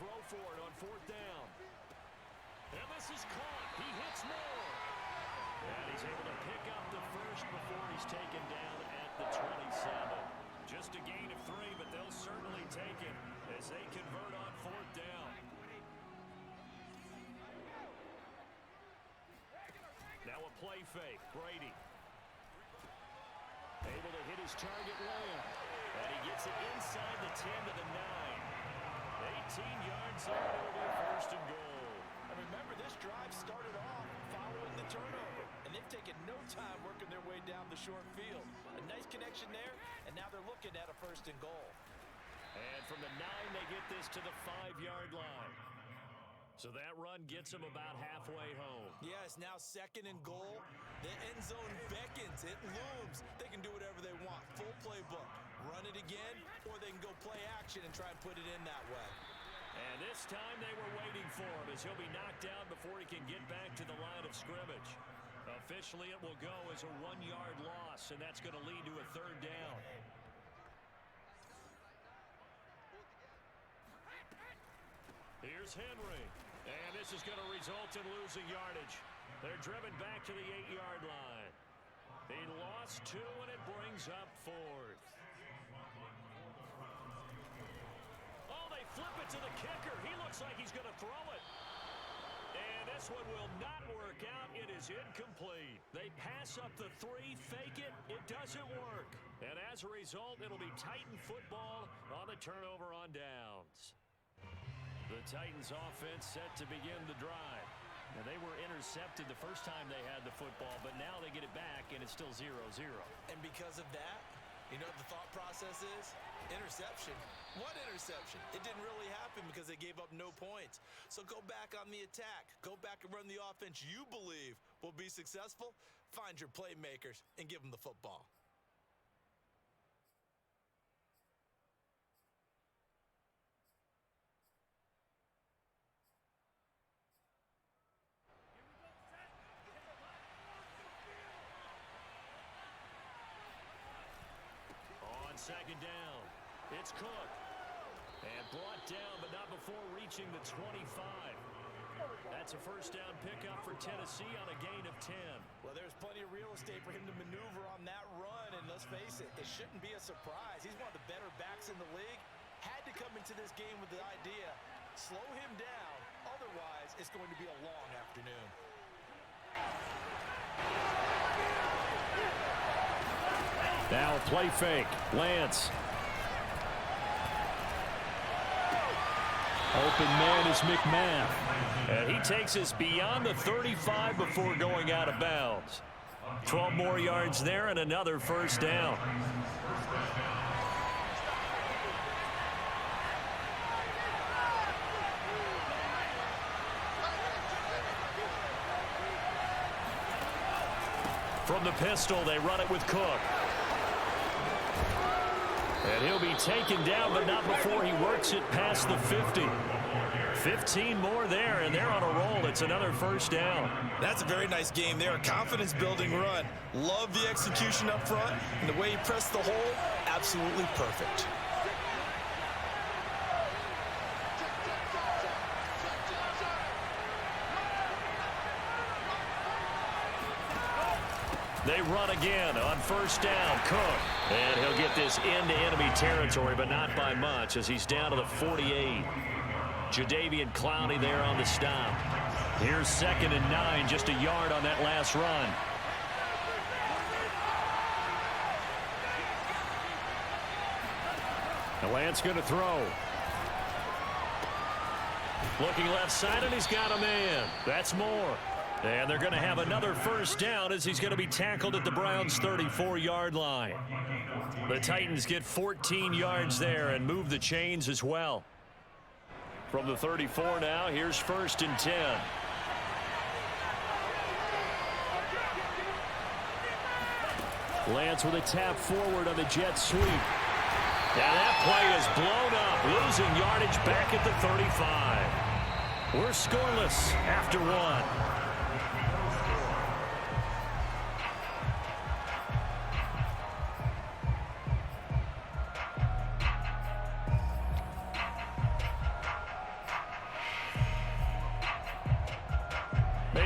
throw for it on 4th down. And this is caught. He hits more. And he's able to pick up the first before he's taken down at the 27. Just a gain of 3, but they'll certainly take it as they convert on 4th down. Now a play fake. Brady. Able to hit his target layup. And he gets it inside the 10 to the 9. 18 yards there. It'll be 1st and goal. And remember, this drive started off following the turnover. And they've taken no time working their way down the short field. A nice connection there, and now they're looking at a 1st and goal. And from the 9, they get this to the 5-yard line. So that run gets them about halfway home. Yeah, it's now 2nd and goal. The end zone beckons. It looms. They can do whatever they want. Full playbook. Run it again, or they can go play action and try and put it in that way. And this time they were waiting for him as he'll be knocked down before he can get back to the line of scrimmage. Officially, it will go as a 1-yard loss, and that's going to lead to a 3rd down. Here's Henry, and this is going to result in losing yardage. They're driven back to the 8-yard line. He lost 2, and it brings up 4th. Oh, they flip it to the kicker. He looks like he's going to throw it. And this one will not work out. It is incomplete. They pass up the 3, fake it. It doesn't work. And as a result, it'll be Titan football on the turnover on downs. The Titans offense set to begin the drive. Now, they were intercepted the first time they had the football, but now they get it back, and it's still 0-0. And because of that, you know what the thought process is? Interception. What interception? It didn't really happen because they gave up no points. So go back on the attack. Go back and run the offense you believe will be successful. Find your playmakers and give them the football. On 2nd down, it's Cook. And brought down, but not before reaching the 25. That's a 1st down pickup for Tennessee on a gain of 10. Well, there's plenty of real estate for him to maneuver on that run, and let's face it, it shouldn't be a surprise. He's one of the better backs in the league. Had to come into this game with the idea, slow him down, otherwise it's going to be a long afternoon. Now a play fake. Lance. Open man is McMahon. And he takes us beyond the 35 before going out of bounds. 12 more yards there and another 1st down. From the pistol, they run it with Cook. And he'll be taken down, but not before he works it past the 50. 15 more there, and they're on a roll. It's another 1st down. That's a very nice game there. A confidence-building run. Love the execution up front, and the way he pressed the hole, absolutely perfect. They run again on 1st down. Cook. And he'll get this into enemy territory, but not by much as he's down to the 48. Jadeveon Clowney there on the stop. Here's 2nd and 9, just a yard on that last run. The Lance going to throw. Looking left side, and he's got a man. That's more. And they're going to have another 1st down as he's going to be tackled at the Browns' 34-yard line. The Titans get 14 yards there and move the chains as well. From the 34 now, here's 1st and 10. Lance with a tap forward on the jet sweep. Now that play is blown up, losing yardage back at the 35. We're scoreless after 1.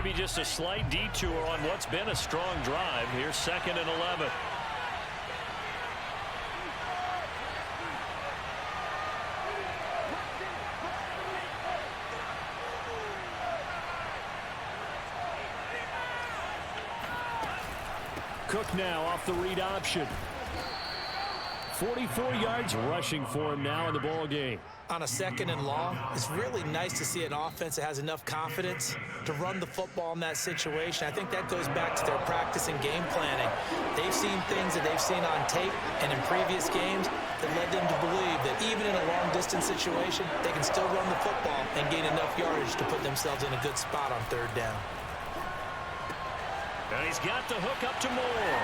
maybe just a slight detour on what's been a strong drive. Here's 2nd and 11. Cook now off the read option. 44 yards rushing for him now in the ball game. On a 2nd and long, it's really nice to see an offense that has enough confidence to run the football in that situation. I think that goes back to their practice and game planning. They've seen things that they've seen on tape and in previous games that led them to believe that even in a long-distance situation, they can still run the football and gain enough yardage to put themselves in a good spot on 3rd down. And he's got the hook up to Moore.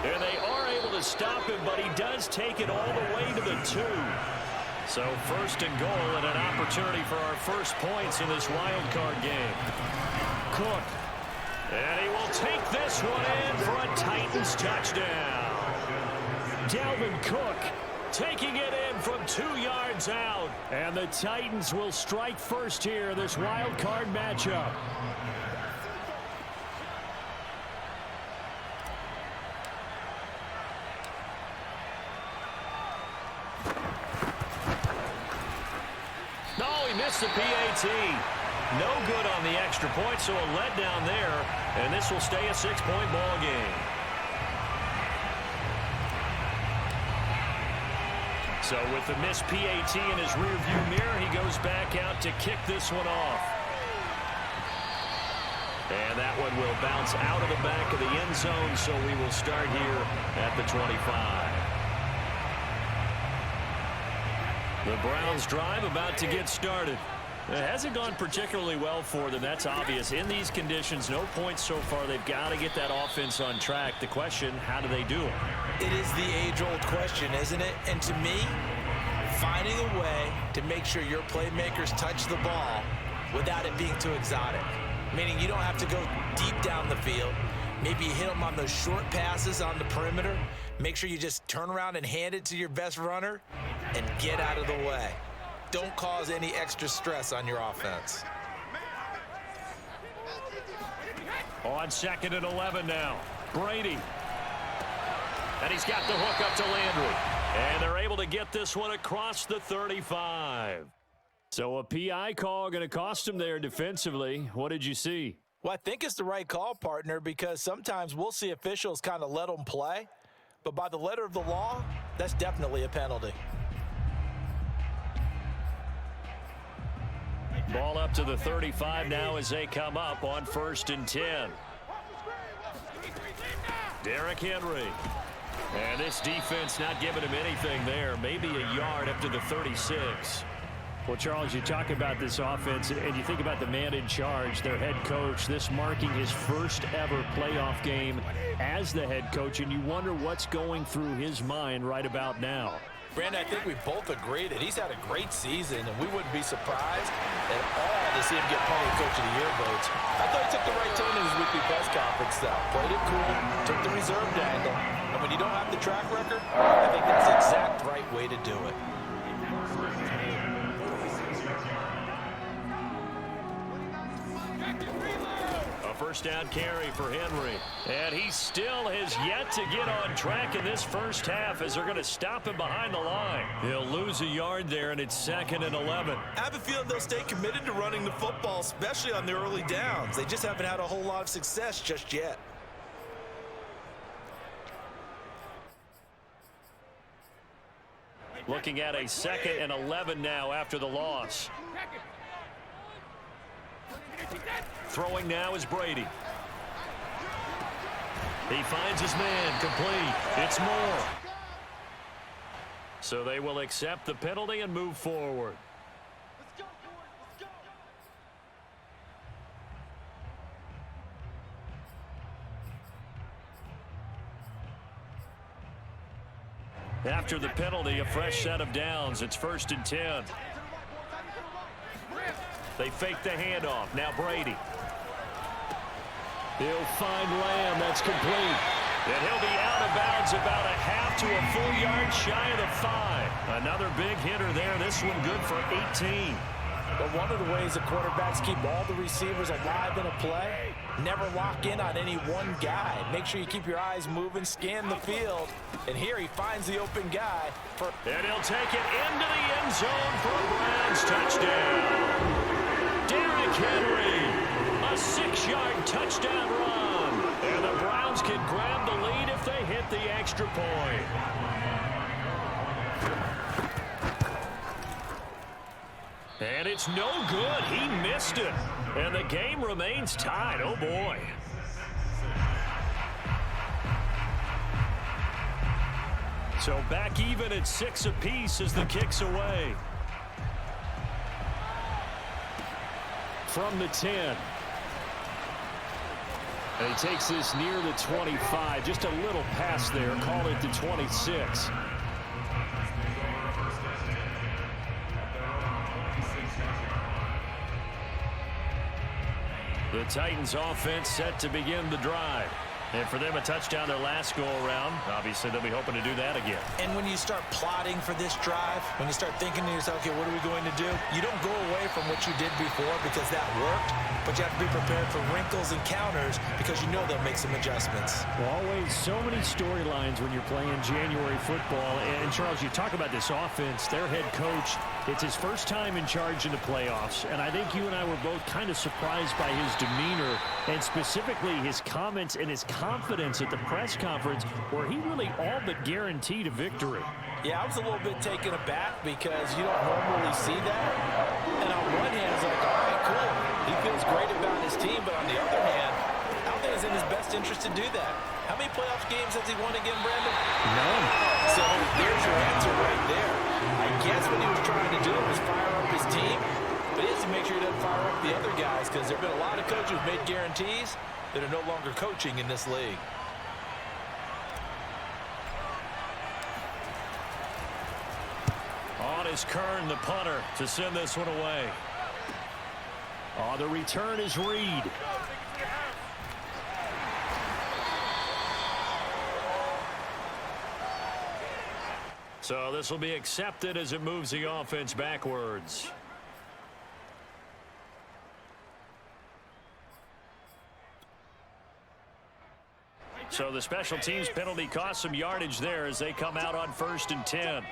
And they are able to stop him, but he does take it all the way to the 2. So 1st and goal and an opportunity for our first points in this wild card game. Cook. And he will take this one in for a Titans touchdown. Dalvin Cook taking it in from 2 yards out. And the Titans will strike first here in this wild card matchup. The PAT. No good on the extra point, so a letdown there, and this will stay a 6-point ball game. So with the missed PAT in his rearview mirror, he goes back out to kick this one off. And that one will bounce out of the back of the end zone, so we will start here at the 25. The Browns drive about to get started. It hasn't gone particularly well for them. That's obvious. In these conditions, no points so far. They've got to get that offense on track. The question, how do they do it? It is the age-old question, isn't it? And to me, finding a way to make sure your playmakers touch the ball without it being too exotic. Meaning you don't have to go deep down the field. Maybe you hit them on those short passes on the perimeter. Make sure you just turn around and hand it to your best runner and get out of the way. Don't cause any extra stress on your offense. On 2nd and 11 now. Brady. And he's got the hook up to Landry. And they're able to get this one across the 35. So a PI call going to cost him there defensively. What did you see? Well, I think it's the right call, partner, because sometimes we'll see officials kind of let them play. But by the letter of the law, that's definitely a penalty. Ball up to the 35 now as they come up on 1st and 10. Derrick Henry. And this defense not giving him anything there. Maybe a yard up to the 36. Well, Charles, you talk about this offense, and you think about the man in charge, their head coach, this marking his first ever playoff game as the head coach, and you wonder what's going through his mind right about now. Brandon, I think we both agree that he's had a great season, and we wouldn't be surprised at all to see him get plenty of Coach of the Year votes. I thought he took the right tone in his weekly press conference, though. Played it cool, took the reserved angle, and when you don't have the track record, I think that's the exact right way to do it. First down carry for Henry. And he still has yet to get on track in this first half as they're going to stop him behind the line. He'll lose a yard there, and it's 2nd and 11. I have a feeling they'll stay committed to running the football, especially on the early downs. They just haven't had a whole lot of success just yet. Looking at a 2nd and 11 now after the loss. Throwing now is Brady. He finds his man, complete. It's Moore. So they will accept the penalty and move forward. After the penalty, a fresh set of downs. It's 1st and 10. They fake the handoff. Now Brady. He'll find Lamb. That's complete. And he'll be out of bounds about a half to a full yard shy of the 5. Another big hitter there. This one good for 18. But one of the ways the quarterbacks keep all the receivers alive in a play, never lock in on any one guy. Make sure you keep your eyes moving, scan the field. And here he finds the open guy. And he'll take it into the end zone for a Browns touchdown. Derrick Henry, a 6-yard touchdown run. And the Browns can grab the lead if they hit the extra point. And it's no good. He missed it. And the game remains tied. Oh, boy. So back even at 6 apiece as the kick's away. From the 10. And he takes this near the 25. Just a little pass there. Call it the 26. The Titans offense set to begin the drive. And for them, a touchdown their last go-around. Obviously, they'll be hoping to do that again. And when you start plotting for this drive, when you start thinking to yourself, okay, what are we going to do? You don't go away from what you did before because that worked, but you have to be prepared for wrinkles and counters because you know they'll make some adjustments. Well, always so many storylines when you're playing January football. And, Charles, you talk about this offense, their head coach, it's his first time in charge in the playoffs. And I think you and I were both kind of surprised by his demeanor and specifically his comments and his confidence at the press conference where he really all but guaranteed a victory. Yeah, I was a little bit taken aback because you don't normally see that. And on one hand, it's like, all right, cool. He feels great about his team, but on the other hand, I don't think it's in his best interest to do that. How many playoff games has he won again, Brandon? None. So there's your answer right there. I guess what he was trying to do was fire up his team, but he has to make sure he doesn't fire up the other guys because there have been a lot of coaches who've made guarantees that are no longer coaching in this league. On is Kern, the punter, to send this one away. Oh, the return is Reed. So this will be accepted as it moves the offense backwards. So the special teams penalty cost some yardage there as they come out on 1st and 10.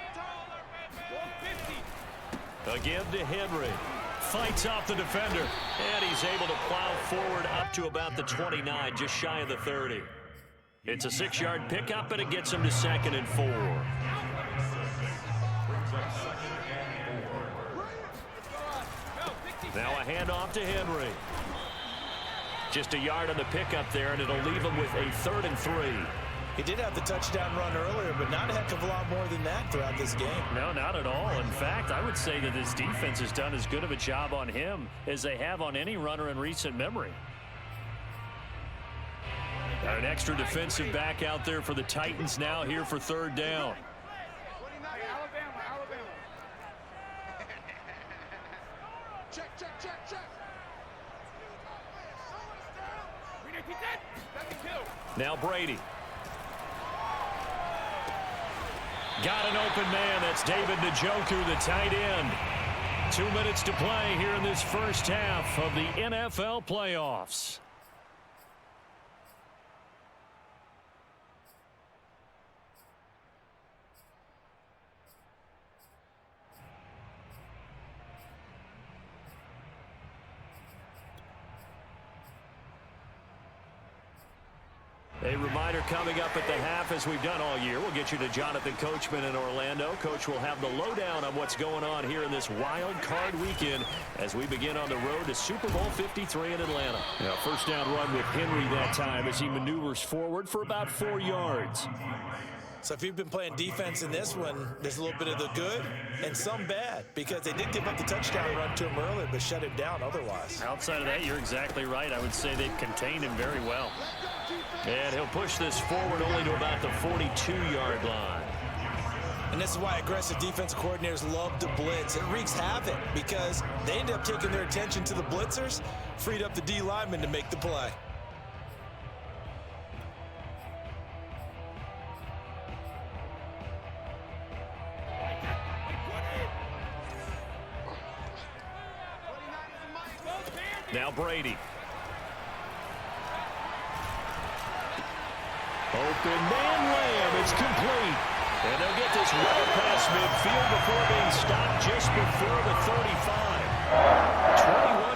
Again to Henry. Fights off the defender. And he's able to plow forward up to about the 29, just shy of the 30. It's a 6-yard pickup, and it gets him to 2nd and 4. Now a handoff to Henry. Just a yard on the pickup there, and it'll leave him with a 3rd and 3. He did have the touchdown run earlier, but not a heck of a lot more than that throughout this game. No, not at all. In fact, I would say that this defense has done as good of a job on him as they have on any runner in recent memory. Got an extra defensive back out there for the Titans now here for 3rd down. Now Brady. Got an open man. That's David Njoku, the tight end. 2 minutes to play here in this first half of the NFL playoffs. A reminder coming up at the half, as we've done all year. We'll get you to Jonathan Coachman in Orlando. Coach will have the lowdown on what's going on here in this wild card weekend as we begin on the road to Super Bowl 53 in Atlanta. Now, first down run with Henry that time as he maneuvers forward for about 4 yards. So if you've been playing defense in this one, there's a little bit of the good and some bad because they did give up the touchdown run to him earlier but shut him down otherwise. Outside of that, you're exactly right. I would say they've contained him very well. And he'll push this forward only to about the 42-yard line. And this is why aggressive defensive coordinators love to blitz. It wreaks havoc because they end up taking their attention to the blitzers, freed up the D lineman to make the play. Now Brady. Open man Lamb. It's complete. And they'll get this well past midfield before being stopped just before the 35.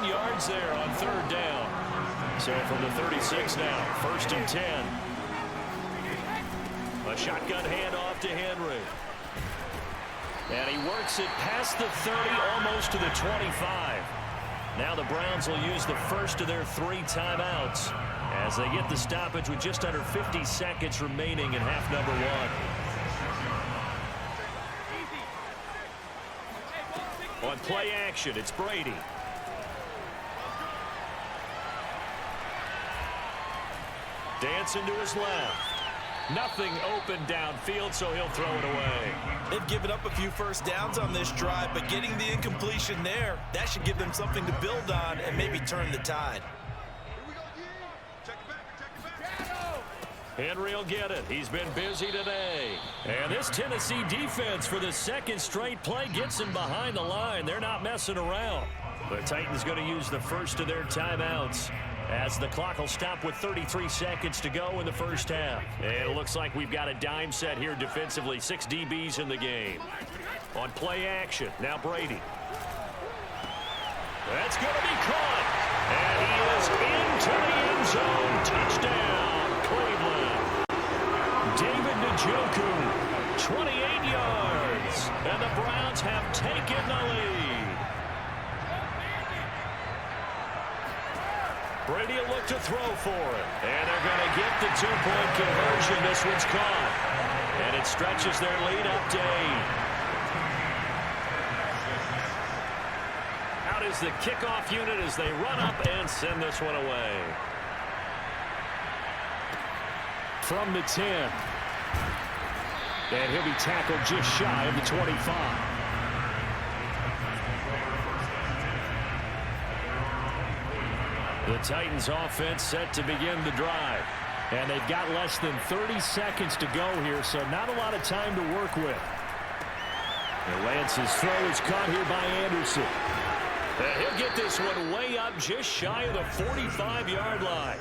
21 yards there on third down. So from the 36 now, 1st and 10. A shotgun handoff to Henry. And he works it past the 30, almost to the 25. Now the Browns will use the first of their 3 timeouts as they get the stoppage with just under 50 seconds remaining in half number 1. On play action, it's Brady. Dancing to his left. Nothing open downfield, so he'll throw it away. They've given up a few first downs on this drive, but getting the incompletion there, that should give them something to build on and maybe turn the tide. Henry will get it. He's been busy today. And this Tennessee defense for the second straight play gets him behind the line. They're not messing around. The Titans going to use the first of their timeouts as the clock will stop with 33 seconds to go in the first half. And it looks like we've got a dime set here defensively. 6 DBs in the game. On play action, now Brady. That's going to be caught. And he is into the end zone. Touchdown, Cleveland. David Njoku, 28 yards. And the Browns have taken the lead. Brady will look to throw for it. And they're going to get the 2-point conversion. This one's caught. And it stretches their lead up to 8. Out is the kickoff unit as they run up and send this one away. From the 10. And he'll be tackled just shy of the 25. The Titans offense set to begin the drive. And they've got less than 30 seconds to go here, so not a lot of time to work with. And Lance's throw is caught here by Anderson. And he'll get this one way up just shy of the 45-yard line.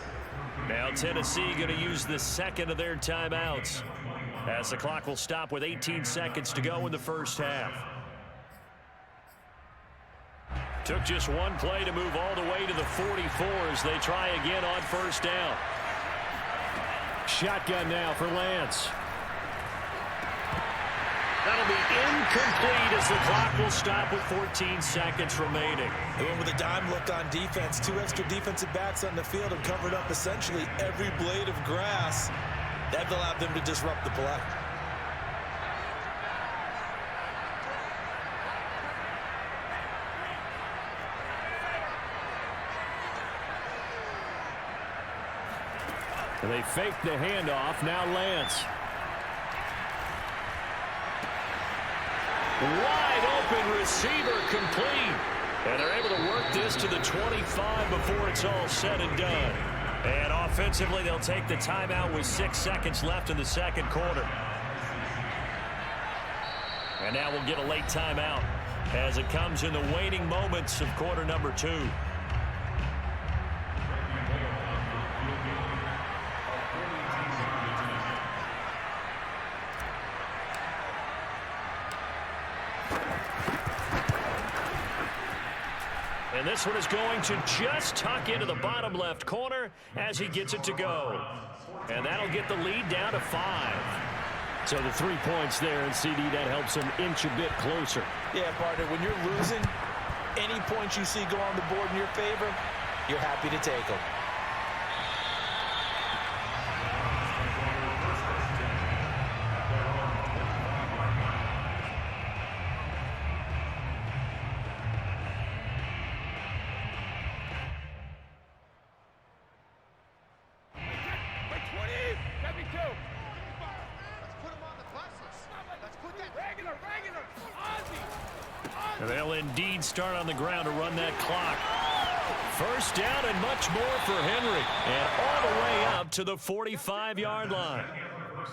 Now Tennessee going to use the second of their timeouts as the clock will stop with 18 seconds to go in the first half. Took just one play to move all the way to the 44 as they try again on first down. Shotgun now for Lance. That'll be incomplete as the clock will stop with 14 seconds remaining. They went with a dime look on defense. 2 extra defensive backs on the field and covered up essentially every blade of grass. That allowed them to disrupt the play. They fake the handoff. Now Lance. Wide open receiver complete. And they're able to work this to the 25 before it's all said and done. And offensively, they'll take the timeout with 6 seconds left in the second quarter. And now we'll get a late timeout as it comes in the waning moments of quarter number 2. And this one is going to just tuck into the bottom left corner as he gets it to go. And that'll get the lead down to 5. So the 3 points there, and CD, that helps him inch a bit closer. Yeah, partner, when you're losing, any points you see go on the board in your favor, you're happy to take them. They'll indeed start on the ground to run that clock. First down and much more for Henry. And all the way up to the 45-yard line.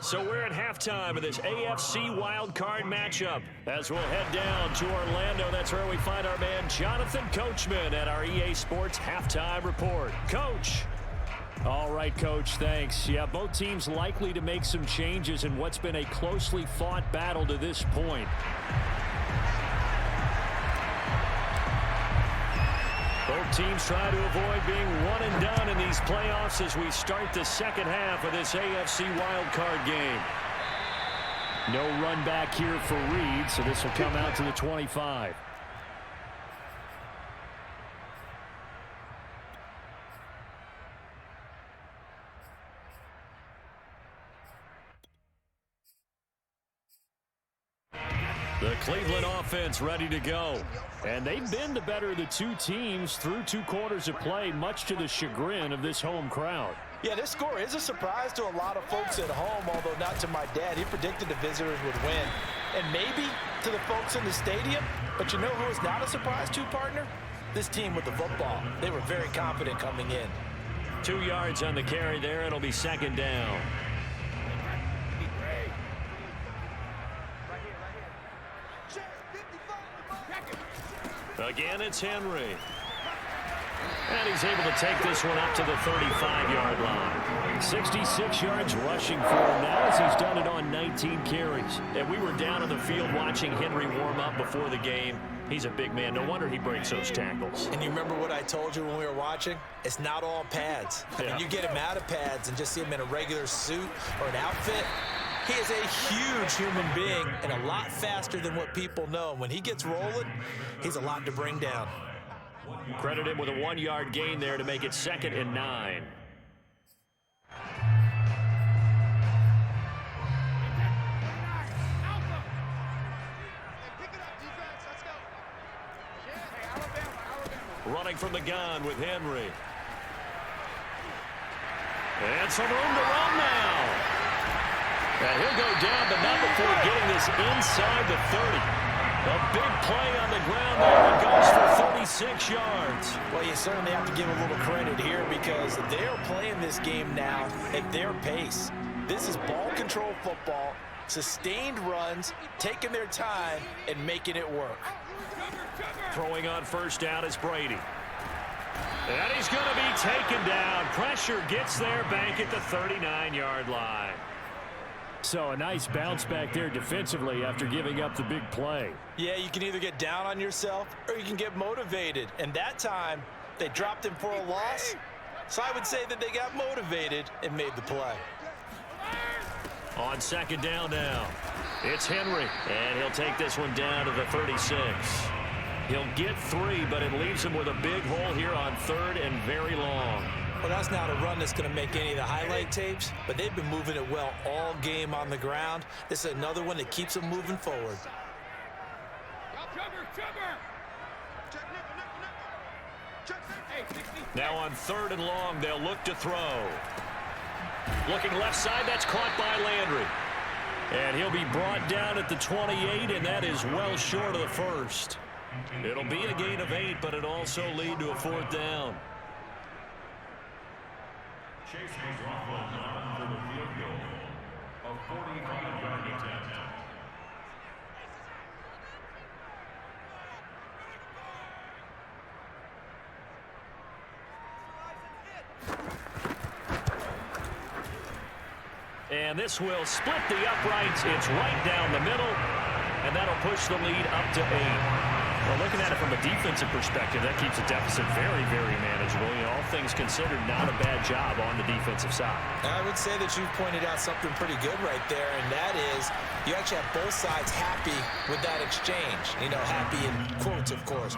So we're at halftime of this AFC wildcard matchup. As we'll head down to Orlando, that's where we find our man Jonathan Coachman at our EA Sports Halftime Report. Coach. All right, Coach, thanks. Yeah, both teams likely to make some changes in what's been a closely fought battle to this point. Both teams try to avoid being one and done in these playoffs as we start the second half of this AFC wildcard game. No run back here for Reed, so this will come out to the 25. The Cleveland offense ready to go. And they've been the better of the two teams through 2 quarters of play, much to the chagrin of this home crowd. Yeah, this score is a surprise to a lot of folks at home, although not to my dad. He predicted the visitors would win. And maybe to the folks in the stadium. But you know who is not a surprise to, partner? This team with the football. They were very confident coming in. 2 yards on the carry there. It'll be second down. Again, it's Henry. And he's able to take this one up to the 35-yard line. 66 yards rushing for him now as he's done it on 19 carries. And we were down on the field watching Henry warm up before the game. He's a big man. No wonder he breaks those tackles. And you remember what I told you when we were watching? It's not all pads. Yeah. When you get him out of pads and just see him in a regular suit or an outfit, he is a huge human being and a lot faster than what people know. When he gets rolling, he's a lot to bring down. Credit him with a 1-yard gain there to make it 2nd and 9. Running from the gun with Henry. And some room to run now. And he'll go down, but not before getting this inside the 30. A big play on the ground there. It goes for 36 yards. Well, you certainly have to give a little credit here because they're playing this game now at their pace. This is ball control football, sustained runs, taking their time, and making it work. Throwing on first down is Brady. And he's going to be taken down. Pressure gets there back at the 39-yard line. So a nice bounce back there defensively after giving up the big play. Yeah, you can either get down on yourself or you can get motivated. And that time, they dropped him for a loss. So I would say that they got motivated and made the play. On second down now, it's Henry. And he'll take this one down to the 36. He'll get 3, but it leaves him with a big hole here on 3rd and very long. Well, that's not a run that's going to make any of the highlight tapes, but they've been moving it well all game on the ground. This is another one that keeps them moving forward. Now on 3rd and long, they'll look to throw. Looking left side, that's caught by Landry. And he'll be brought down at the 28, and that is well short of the first. It'll be a gain of 8, but it'll also lead to a 4th down. And this will split the uprights. It's right down the middle, and that'll push the lead up to 8. Well, looking at it from a defensive perspective, that keeps the deficit very, very manageable. You know, all things considered, not a bad job on the defensive side. I would say that you've pointed out something pretty good right there, and that is you actually have both sides happy with that exchange. You know, happy in quotes, of course.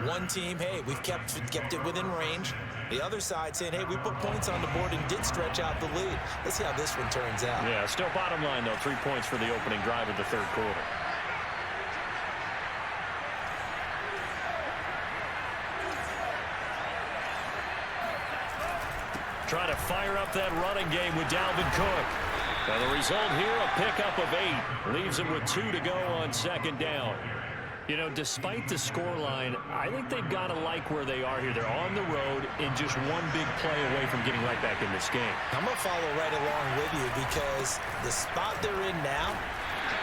One team, hey, we've kept it within range. The other side saying, hey, we put points on the board and did stretch out the lead. Let's see how this one turns out. Yeah, still bottom line, though, 3 points for the opening drive of the 3rd quarter. Trying to fire up that running game with Dalvin Cook. And the result here, a pickup of 8. Leaves him with 2 to go on second down. You know, despite the scoreline, I think they've got to like where they are here. They're on the road and just one big play away from getting right back in this game. I'm going to follow right along with you because the spot they're in now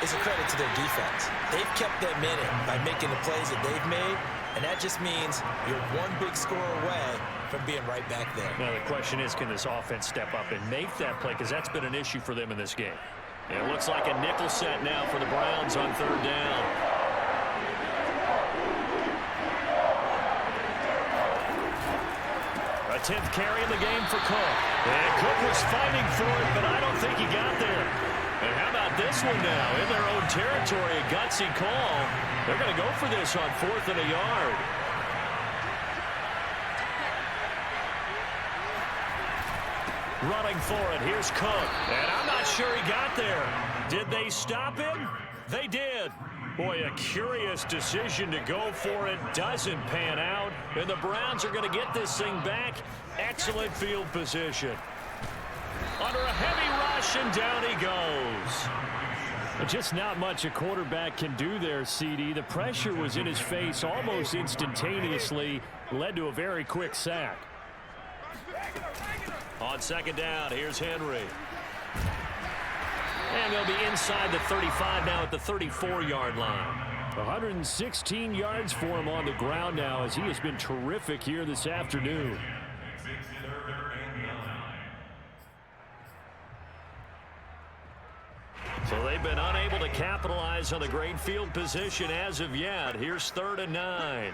is a credit to their defense. They've kept them in it by making the plays that they've made, and that just means you're one big score away from being right back there. Now, the question is, can this offense step up and make that play? Because that's been an issue for them in this game. And it looks like a nickel set now for the Browns on third down. A 10th carry in the game for Cook. And Cook was fighting for it, but I don't think he got there. And how about this one now? In their own territory, a gutsy call. They're going to go for this on 4th and a yard. Running for it. Here's Cook. And I'm not sure he got there. Did they stop him? They did. Boy, a curious decision to go for it. Doesn't pan out. And the Browns are going to get this thing back. Excellent field position. Under a heavy rush, and down he goes. Just not much a quarterback can do there, CD. The pressure was in his face almost instantaneously. Led to a very quick sack. On second down, here's Henry. And they'll be inside the 35 now at the 34-yard line. 116 yards for him on the ground now as he has been terrific here this afternoon. So they've been unable to capitalize on the great field position as of yet. Here's 3rd and 9.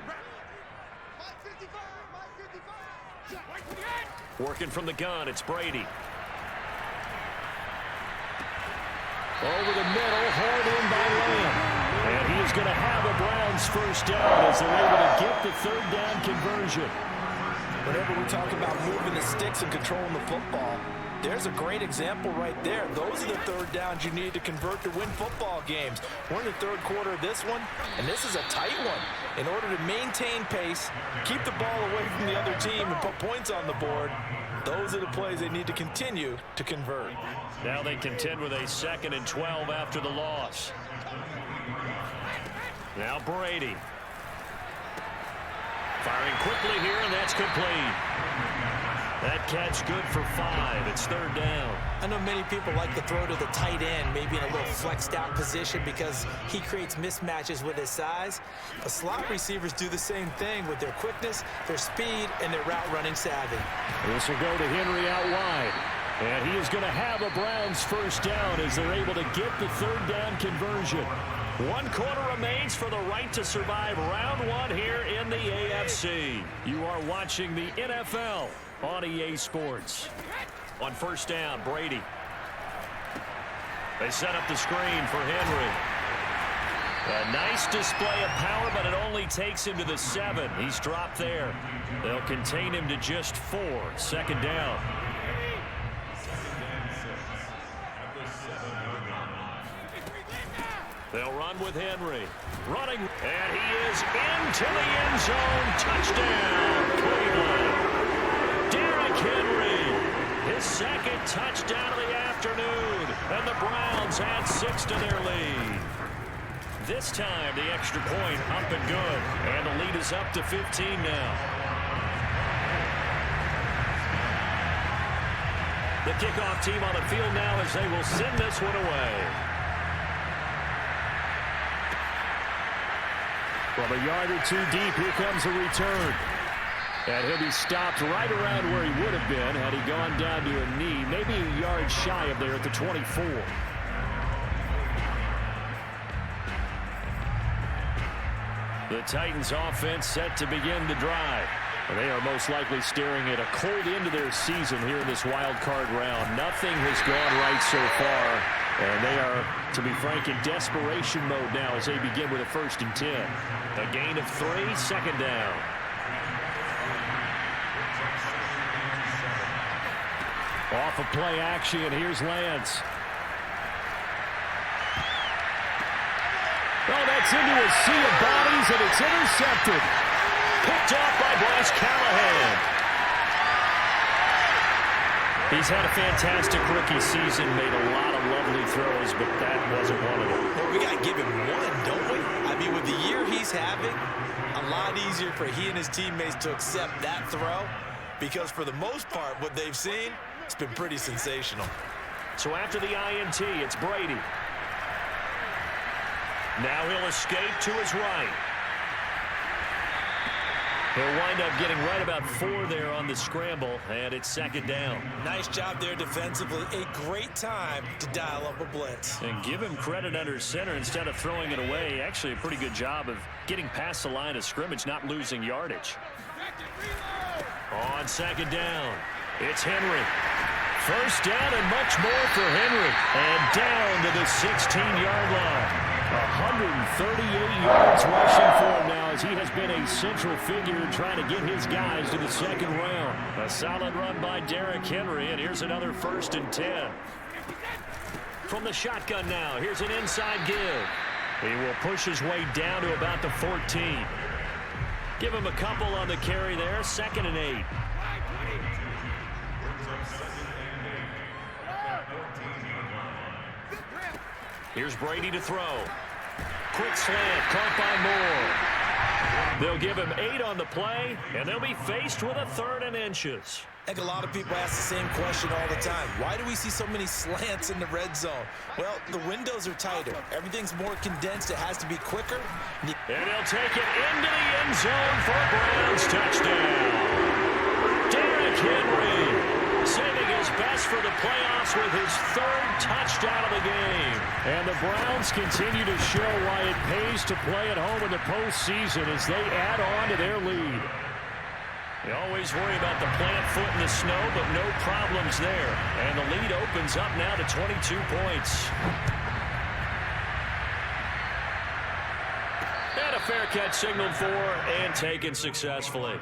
Working from the gun, it's Brady. Over the middle, hauled in by Lamb. And he is going to have a Browns first down as they're able to get the 3rd down conversion. Whenever we talk about moving the sticks and controlling the football, there's a great example right there. Those are the 3rd downs you need to convert to win football games. We're in the 3rd quarter of this one, and this is a tight one. In order to maintain pace, keep the ball away from the other team, and put points on the board, those are the plays they need to continue to convert. Now they contend with a 2nd and 12 after the loss. Now Brady. Firing quickly here, and that's complete. That catch good for 5. It's 3rd down. I know many people like to throw to the tight end, maybe in a little flexed out position because he creates mismatches with his size. But slot receivers do the same thing with their quickness, their speed, and their route running savvy. This will go to Henry out wide. And he is going to have a Browns first down as they're able to get the 3rd down conversion. 1 quarter remains for the right to survive round 1 here in the AFC. You are watching the NFL on EA Sports. On first down, Brady. They set up the screen for Henry. A nice display of power, but it only takes him to the 7. He's dropped there. They'll contain him to just 4. 2nd down. They'll run with Henry. Running, and he is into the end zone. Touchdown, Cleveland. Derrick Henry, his 2nd touchdown of the afternoon. And the Browns add 6 to their lead. This time, the extra point up and good. And the lead is up to 15 now. The kickoff team on the field now as they will send this one away. From a yard or 2 deep, here comes a return. And he'll be stopped right around where he would have been had he gone down to a knee, maybe a yard shy of there at the 24. The Titans offense set to begin the drive. And they are most likely staring at a cold end to their season here in this wild card round. Nothing has gone right so far. And they are, to be frank, in desperation mode now as they begin with a 1st and 10. A gain of 3, 2nd down. Off of play action, here's Lance. Oh, that's into a sea of bodies, and it's intercepted. Picked off by Bryce Callahan. He's had a fantastic rookie season, made a lot of lovely throws, but that wasn't one of them. Well, we got to give him one, don't we? I mean, with the year he's having, a lot easier for he and his teammates to accept that throw because for the most part, what they've seen, it's been pretty sensational. So after the INT, it's Brady. Now he'll escape to his right. He'll wind up getting right about 4 there on the scramble, and it's second down. Nice job there defensively. A great time to dial up a blitz. And give him credit under center instead of throwing it away. Actually, a pretty good job of getting past the line of scrimmage, not losing yardage. On second down, it's Henry. First down and much more for Henry. And down to the 16-yard line. 138 yards rushing for him now as he has been a central figure in trying to get his guys to the second round. A solid run by Derrick Henry, and here's another 1st and 10. From the shotgun now, here's an inside give. He will push his way down to about the 14. Give him a couple on the carry there, 2nd and 8. Here's Brady to throw. Quick slant, caught by Moore. They'll give him 8 on the play, and they'll be faced with a 3rd and inches. I think a lot of people ask the same question all the time. Why do we see so many slants in the red zone? Well, the windows are tighter. Everything's more condensed. It has to be quicker. And he'll take it into the end zone for a Browns touchdown. Derrick Henry saving his best for the playoffs with his 3rd touchdown of the game. And the Browns continue to show why it pays to play at home in the postseason as they add on to their lead. You always worry about the plant foot in the snow, but no problems there. And the lead opens up now to 22 points. And a fair catch signaled for and taken successfully.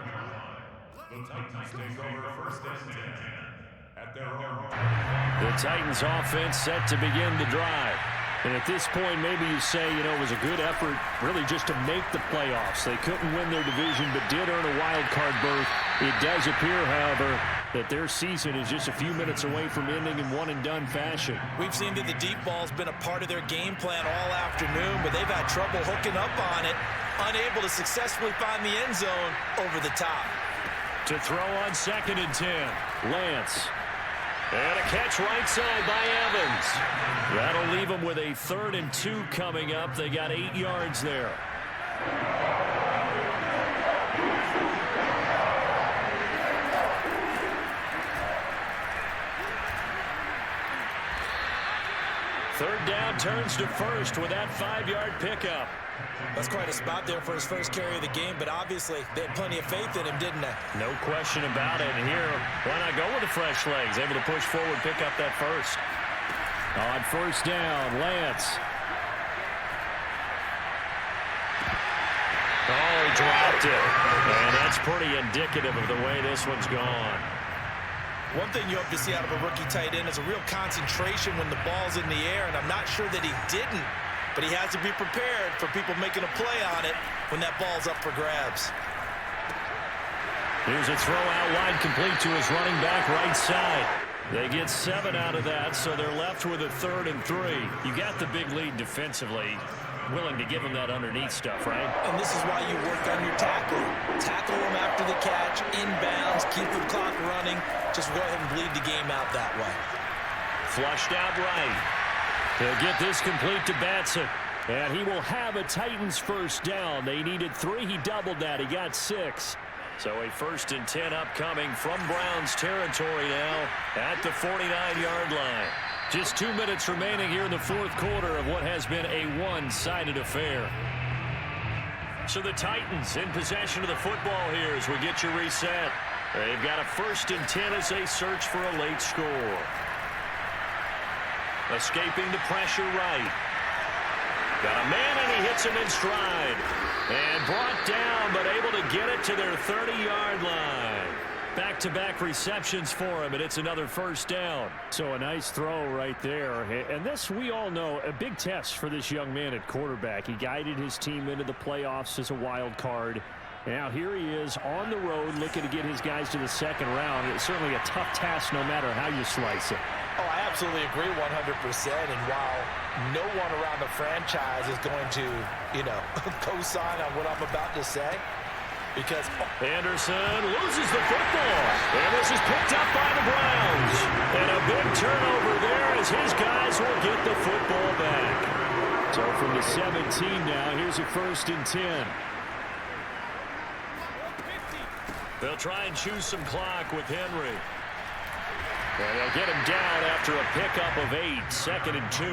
The Titans take over 1st and 10 at their own. The Titans offense set to begin the drive. And at this point, maybe you say, you know, it was a good effort really just to make the playoffs. They couldn't win their division, but did earn a wild card berth. It does appear, however, that their season is just a few minutes away from ending in one-and-done fashion. We've seen that the deep ball's been a part of their game plan all afternoon, but they've had trouble hooking up on it, unable to successfully find the end zone over the top. To throw on 2nd and 10, Lance. And a catch right side by Evans. That'll leave them with a 3rd and 2 coming up. They got 8 yards there. Third down turns to 1st with that 5-yard pickup. That's quite a spot there for his first carry of the game, but obviously they had plenty of faith in him, didn't they? No question about it. And here, why not go with the fresh legs? Able to push forward, pick up that 1st. On 1st down, Lance. Oh, he dropped it. And that's pretty indicative of the way this one's gone. One thing you hope to see out of a rookie tight end is a real concentration when the ball's in the air, and I'm not sure that he didn't. But he has to be prepared for people making a play on it when that ball's up for grabs. Here's a throw out wide, complete to his running back right side. They get 7 out of that, so they're left with a 3rd and 3. You got the big lead defensively. Willing to give him that underneath stuff, right? And this is why you work on your tackling. Tackle him after the catch, inbounds, keep the clock running. Just go ahead and bleed the game out that way. Flushed out right. He'll get this complete to Batson. And he will have a Titans 1st down. They needed 3. He doubled that. He got 6. So a 1st and 10 upcoming from Browns territory now at the 49-yard line. Just 2 minutes remaining here in the 4th quarter of what has been a one-sided affair. So the Titans in possession of the football here as we get you reset. They've got a 1st and 10 as they search for a late score. Escaping the pressure right. Got a man and he hits him in stride. And brought down but able to get it to their 30-yard line. Back-to-back receptions for him, and it's another 1st down. So a nice throw right there. And this, we all know, a big test for this young man at quarterback. He guided his team into the playoffs as a wild card. Now here he is on the road looking to get his guys to the second round. It's certainly a tough task no matter how you slice it. Oh, I absolutely agree 100%. And while no one around the franchise is going to, co-sign on what I'm about to say, because Anderson loses the football. And this is picked up by the Browns. And a big turnover there as his guys will get the football back. So from the 17 now, here's a 1st and 10. They'll try and choose some clock with Henry. And they'll get him down after a pickup of 8, 2nd and 2.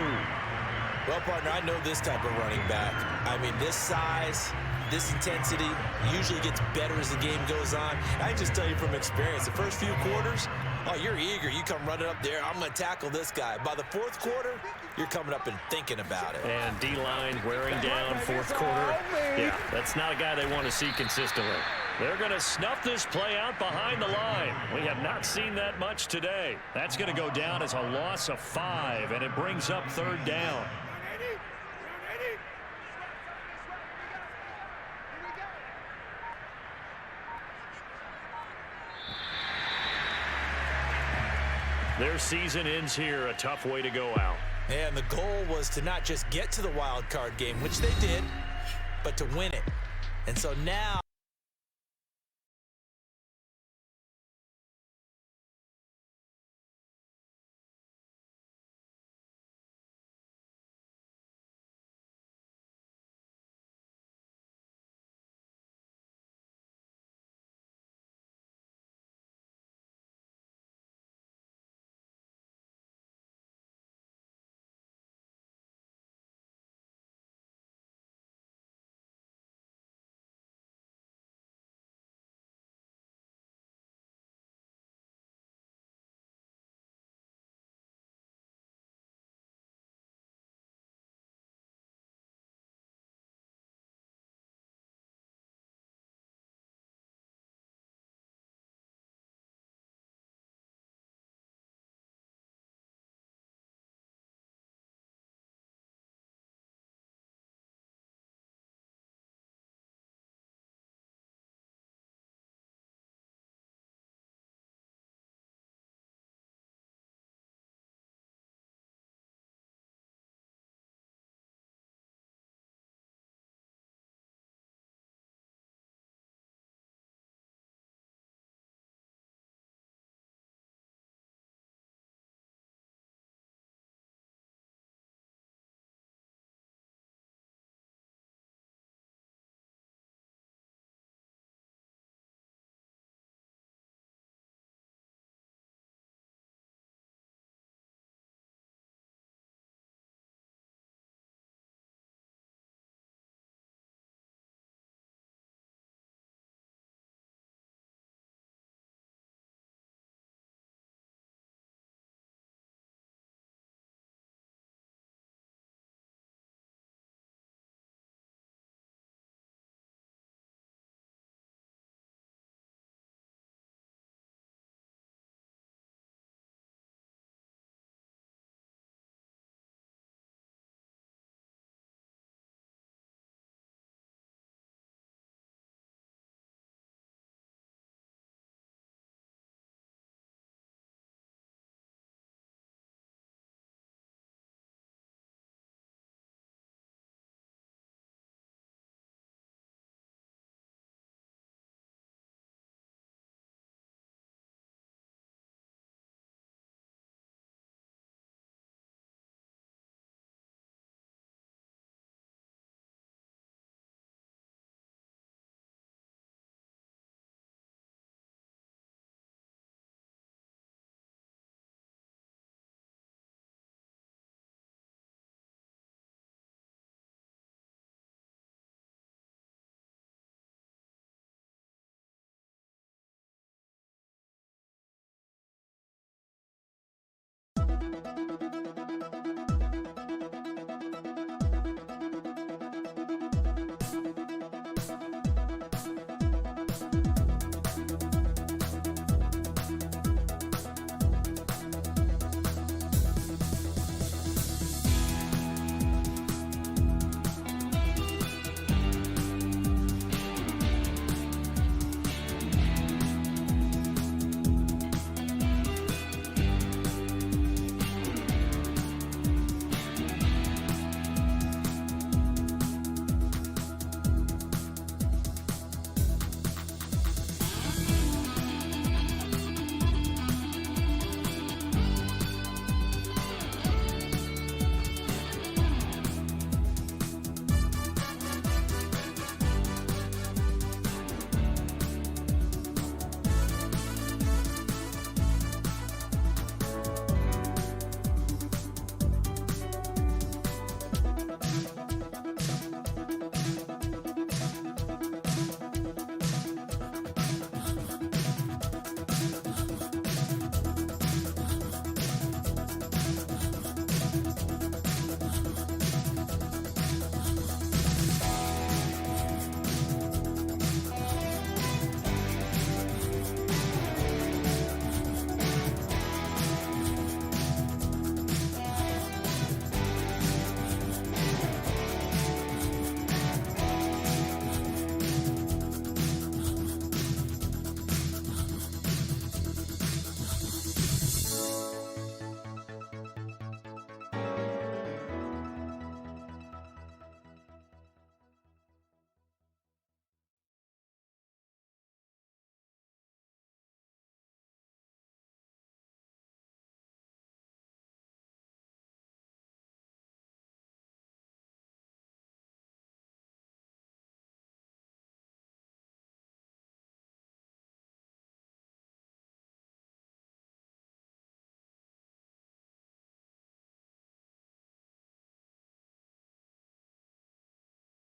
Well, partner, I know this type of running back. I mean, this size, this intensity usually gets better as the game goes on. I can just tell you from experience, the first few quarters, oh, you're eager. You come running up there, I'm going to tackle this guy. By the 4th quarter, you're coming up and thinking about it. And D-line wearing down 4th quarter. Yeah, that's not a guy they want to see consistently. They're going to snuff this play out behind the line. We have not seen that much today. That's going to go down as a loss of 5, and it brings up 3rd down. Their season ends here, a tough way to go out. And the goal was to not just get to the wild card game, which they did, but to win it. And so now